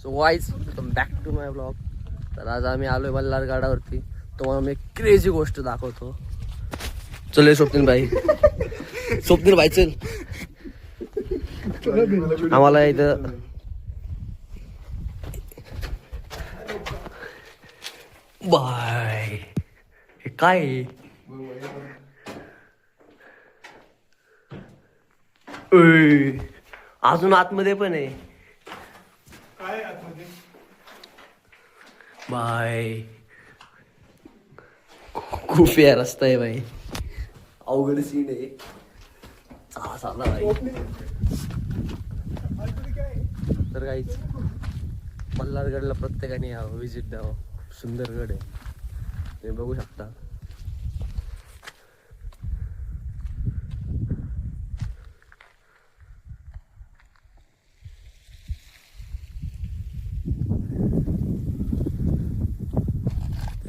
So guys welcome back to my blog. तर आज आम्ही आलोय बल्लारगडावरती. तुम्हाला मी एक क्रेझी गोष्ट दाखवतो. चल स्वप्नील भाई, स्वप्नील भाई चल. आम्हाला इथं बाय हे काय आहे? अजून आतमध्ये पण आहे. काय आतमध्ये? बाय खूप या रस्ता आहे भाई, अवघड सीन आहे. चला भाई. तर काहीच मल्हारगडला प्रत्येकाने यावं, विजिट द्यावं. खूप सुंदर गड आहे, तुम्ही बघू शकता.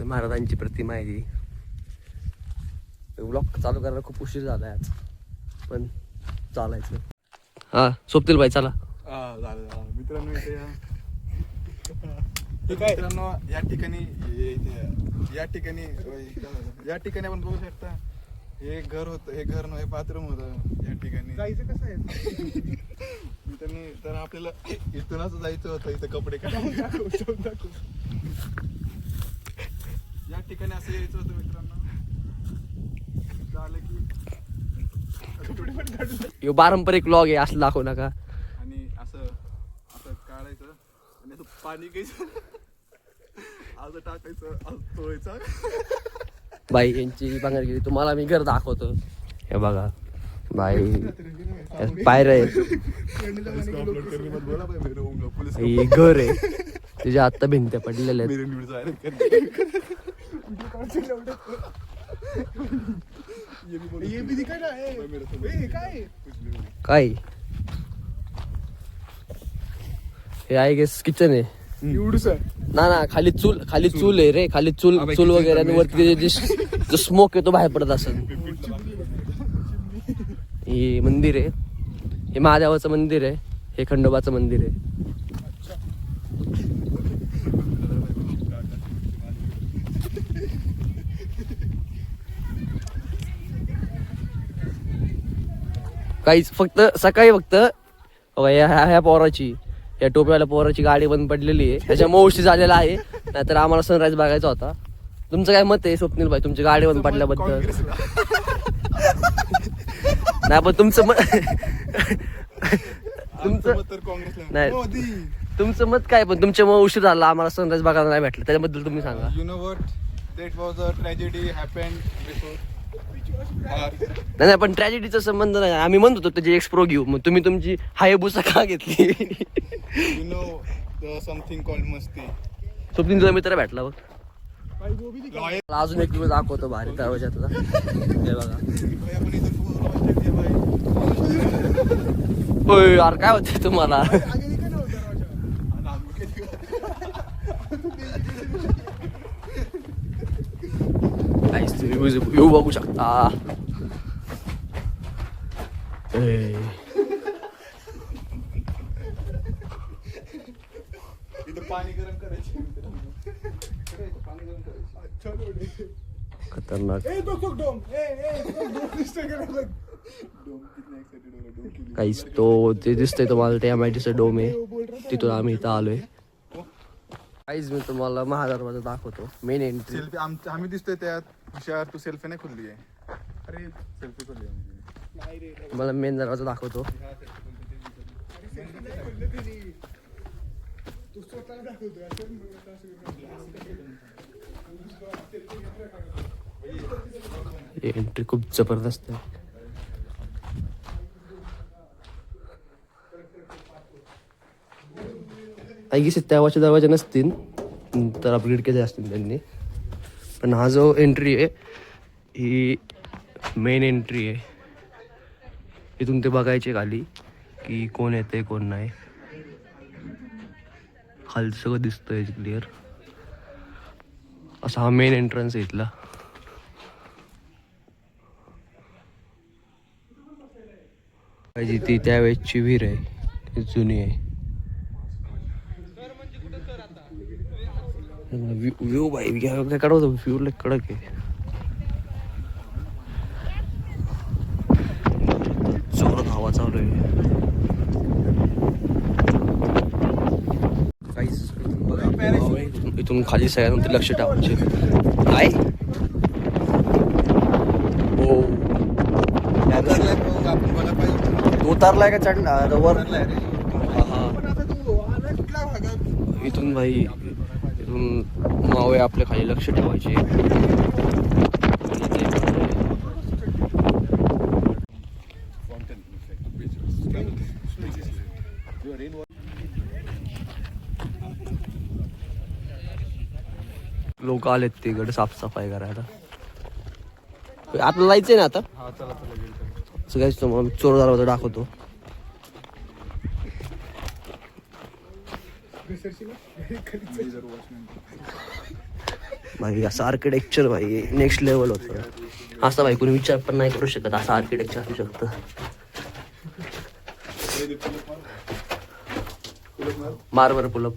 महाराजांची प्रतिमा आहे ती. ब्लॉग चालू करायला खूप उशीर झाला आज, पण चालायचं. हा स्वप्नील भाई चला. मित्रांनो मित्रांनो या ठिकाणी आपण बघू शकता. हे घर होतं, हे घर नव्हे बाथरूम होतं. या ठिकाणी जायचं कसं आहे मित्रांनी, तर आपल्याला इथूनच जायचं होतं. इथं कपडे काढून दाखवू. या ठिकाणी असं यायचं होतं मित्रांनो. झालं की पारंपरिक ब्लॉग आहे, असं दाखवू नका. आणि असं असं काढायचं आणि असं पाणी घ्यायचं, असं टाकायचं, असं तोडायचं. बाई यांची बांगरगिरी तुम्हाला मी घर दाखवतो. हे बघा बाई, पायऱ्या आहेत. हे घर आहे, तुझ्या आत्ता भिंत्या पडलेल्या आहेत. काय हे आय गेस किचन आहे. ना खाली चूल आहे रे, खाली चूल वगैरे, आणि वरती जो स्मोक आहे तो बाहेर पडत असेल. हे मंदिर आहे, हे महादेवाचं मंदिर आहे, हे खंडोबाचं मंदिर आहे. काहीच फक्त सकाळी ह्या पोराची, या टोपीवाल्या पोराची गाडी बंद पडलेली आहे, त्याच्यामुळे उशीर झालेला आहे. नाहीतर आम्हाला सनराईज बघायचा होता. तुमचं काय मत आहे स्वप्नील भाई, तुमची गाडी बंद पडल्याबद्दल? नाही पण तुमचं मत नाही, तुमचं मत काय? पण तुमच्यामुळे उशीर झाला, आम्हाला सनराईज बघायला नाही भेटलं, त्याच्याबद्दल तुम्ही सांगा. You know what? That was a tragedy happened before. नाही पण ट्रॅजेडीचा संबंध नाही. आम्ही म्हणत होतो त्याची एक्सप्रो घेऊ, मग तुम्ही तुमची हायबुसा का घेतली? You know the something called मस्ती. स्वप्नील तुझा मित्र भेटला बघ. अजून एक तुम्ही दाखवतो भारी दरवाजातला. हे बघा. ओय यार काय होते तुम्हाला? काहीच तुम्ही व्ह्यू बघू शकता. पाणी गरम करायचे. खतरनाक. काहीच तो ते दिसतंय तुम्हाला, ते MITचं डोम आहे, तिथून आम्ही इथं आलोय. काहीच मी तुम्हाला महादरवाजा दाखवतो, मेन एंट्री. सेल्फी आम्ही दिसतोय त्यात. हुशार, तू सेल्फी नाही खोलली आहे. अरे सेल्फी खोलली आहे. मला मेन दरवाजा दाखवतो. एंट्री खूप जबरदस्त आहे. त्यावाचे दरवाजे नसतील तर अपग्रेड केले असतील त्यांनी. पण हा जो एंट्री आहे ही मेन एंट्री आहे. इथून ते बघायचे खाली की कोण येते कोण नाही. खाली सगळं दिसतंय क्लिअर. असा हा मेन एंट्रन्स आहे इथला. ती त्यावेळेसची विहीर आहे, जुनी आहे. व्ह्यू भाई काय कडक व्ह्यू लय कडक आहे. जोरात हवा चालू आहे. इथून खाली सगळ्यांवरती लक्ष ठेवायचे. काय हो उतारलाय का चढला वर? इथून भाई इथून मावे आपल्या खाली लक्ष ठेवायचे. लोक आलेत तिकडे साफसफाई करायला. आपल्याला जायचंय ना आता. सगळ्याच तुम्हाला चोर दरवाजा दाखवतो. भाई असं आर्किटेक्चर भाई नेक्स्ट लेवल होतं. असं भाई कोणी विचार पण नाही करू शकत असं आर्किटेक्चर असू शकतं. मार बरं पुलप.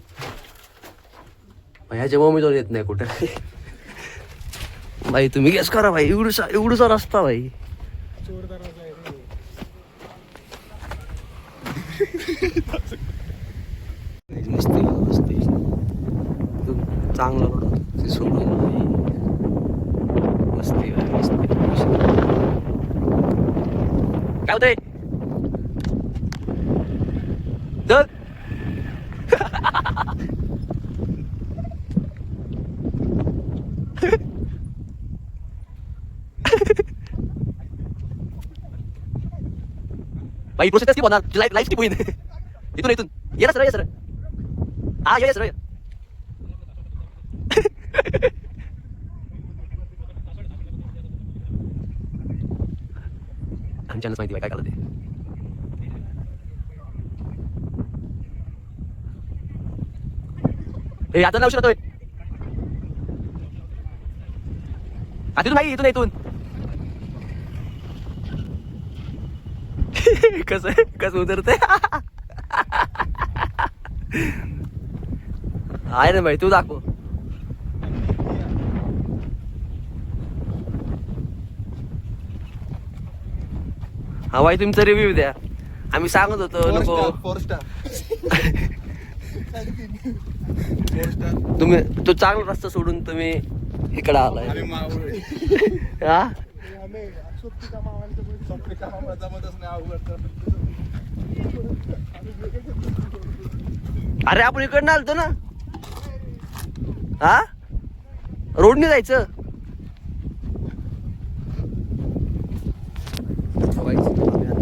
ह्याच्या मम्मी जाऊन येत नाही कुठे. भाई तुम्ही गेस करा भाई. एवढूसा रस्ता भाई. मस्ती मस्ती चांगला रोड सोडून मस्ती मस्ती. काय होतंय भाई प्रोसेस ती होणार. लाईफ ती होईल. इथून इथून ये ना सर. ये सर. हा ये सर. आमच्यानंच माहिती काय झालं ते. आता लावू शकतोय. तिथून भाई इथून इथून कसं उतरतंय. आहे ना भाई तू दाखव. हा भाई तुमचा रिव्ह्यू द्या. आम्ही सांगत होतो नको. 4 स्टार. तुम्ही तो चांगला रस्ता सोडून तुम्ही इकडे आलाय. हा अरे आपण इकडनं आलतो ना. हा रोडने जायचं.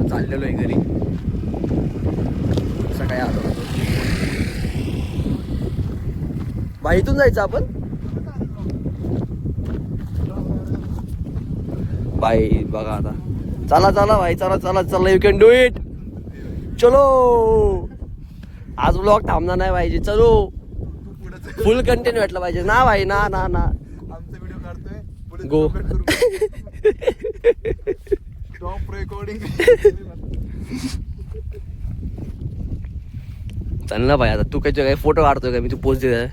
चाललेलो आहे घरी. सकाळी आलो भाई. इथून जायचं आपण भाई. बघा आता. चला चला भाई चला चला चला. You can do it. चलो. आज ब्लॉग थांबणार नाही पाहिजे. चलो फुल कंटेंट भेटला पाहिजे ना भाई. ना ना ना आमचा व्हिडिओ काढतोय. गो. Top recording. चल ना भाई आता. तू काही फोटो काढतोय का? मी तू पोस्ट देत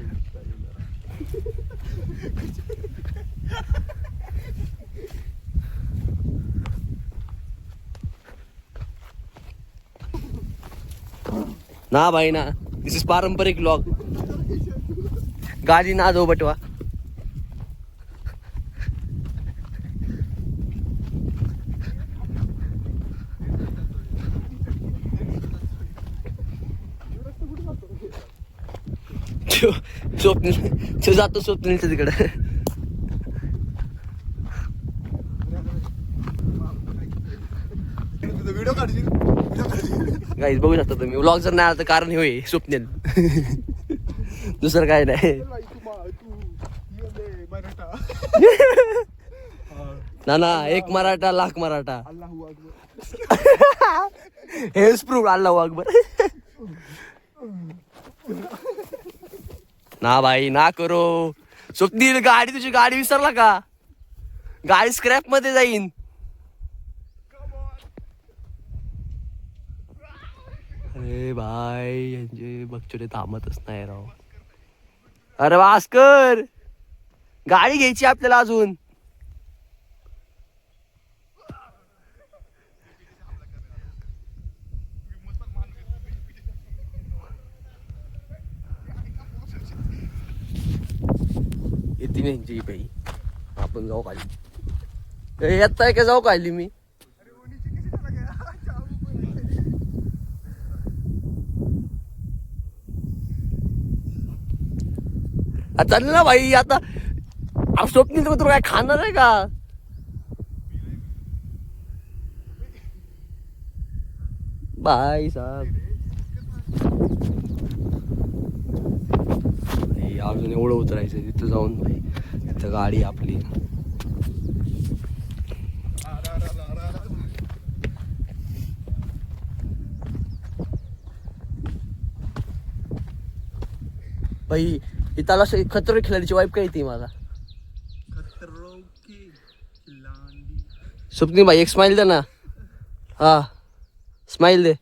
ना भाई ना. दिस इज पारंपरिक व्लॉग. गाडी ना दो बटवा. स्वप्नील तो जातो स्वप्नीलच्या तिकडे. व्हिडिओ काढशील. गाईज बघू शकता तुम्ही. व्लॉग जर नाही आला तर कारण हे होय स्वप्नील. दुसरं काय नाही. ना ना. एक मराठा लाख मराठा. हेच प्रूफ. अल्लाहू अकबर. ना भाई ना करो. स्वप्नील गाडी तुझी गाडी विसरला का? गाडी स्क्रॅप मध्ये जाईन. अरे भाई यांचे बघचोरे थांबतच नाही राव. अरे भास्कर, गाडी घ्यायची आपल्याला अजून. येते नाही बाई, आपण जाऊ खाली. येताय का जाऊ खाली मी? चल ना भाई, आता स्वप्नील तुला काय खाणार आहे का? बाय साहेब, अजून एवढं उतरायचं तिथं जाऊन भाई. तिथं गाडी आपली. भाई इथं असं खतरो खिलाडीची वाईफ काय ती मला. स्वप्नील भाई एक स्माइल दे ना. हा स्माइल दे.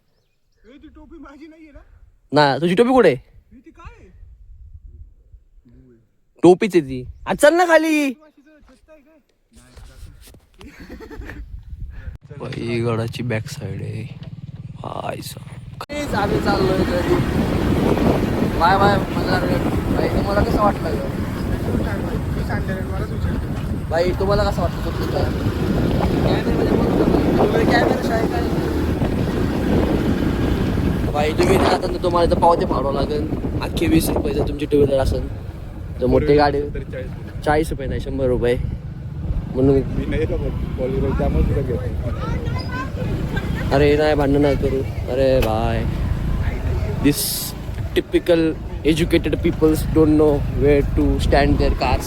टोपी माझी नाहीये ना. ना तुझी टोपी कुठे? टोपीच आहे ती. आज चल ना खाली. बाई गडाची बॅक साइड आहे. आम्ही चाललोय घरी. Bye bye. भाई तुम्हाला कसं वाटलं ग? भाई तुम्हाला कसं वाटतं? कॅमेरा आहे काय? भाई तुम्ही आता तुम्हाला तर पावते फाडावं लागेल. अख्खे 20 रुपये जर तुमची टू व्हीलर असेल तर मोठी गाडी 40 रुपये नाही 100 रुपये. म्हणून अरे नाही भांडण नाही करू. अरे bye, this typical educated peoples don't know where to stand their cars.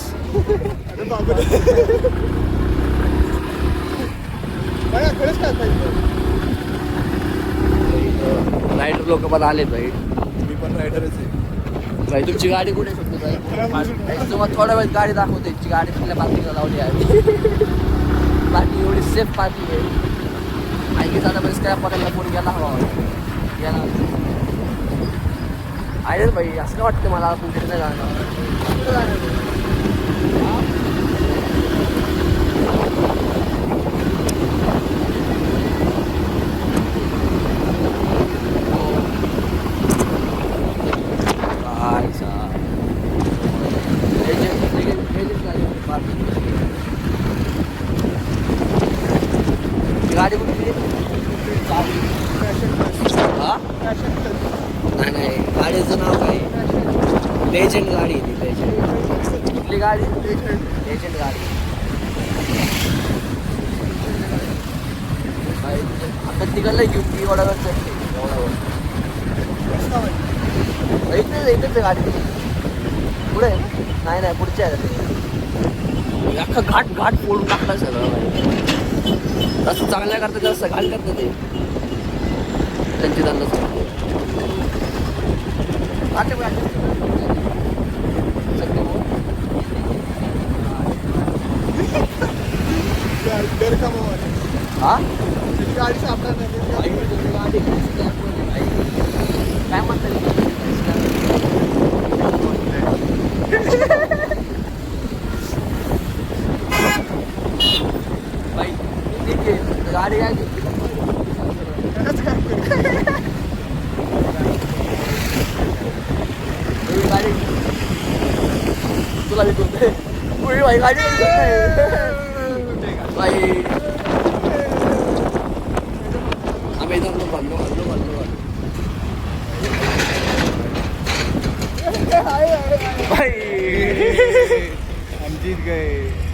Rider लोक पण आलेत भाई. मी पण रायडरच आहे भाई. तुमची गाडी कुठे शकतो भाई? तुम्हाला थोड्या वेळ गाडी दाखवते. तुमची गाडी आपल्या पार्किंगला लावली आहे. पार्किंग एवढी सेफ पार्किंग आहे. ऐकी झालं बरेच काय पडायला फोन गेला हवा गेला. आहे भाई, असं काय वाटतं मला आपण तिथे नाही जाणार. गाडी कुठली? नाही नाही, गाडीचं नाव काय? लेजंड गाडी आहे ती. लेजंड कुठली गाडी? लेजंड गाडी. आता तिकडला घेऊन ती वडावर चढते. इथेच गाडी पुढे. नाही नाही पुढच्या आहे. अख्खा घाट घाट फोडून टाकला सगळं. असं चांगल्या करतात जास्त घाल करतात ते त्यांची धंदा. हा गाडी सापडणार नाही. काय म्हणतात गाडी काय गाडी तुला विकून भाई. गाडी भाई आम्ही इथं बांधलो भाई. हम जीत गए.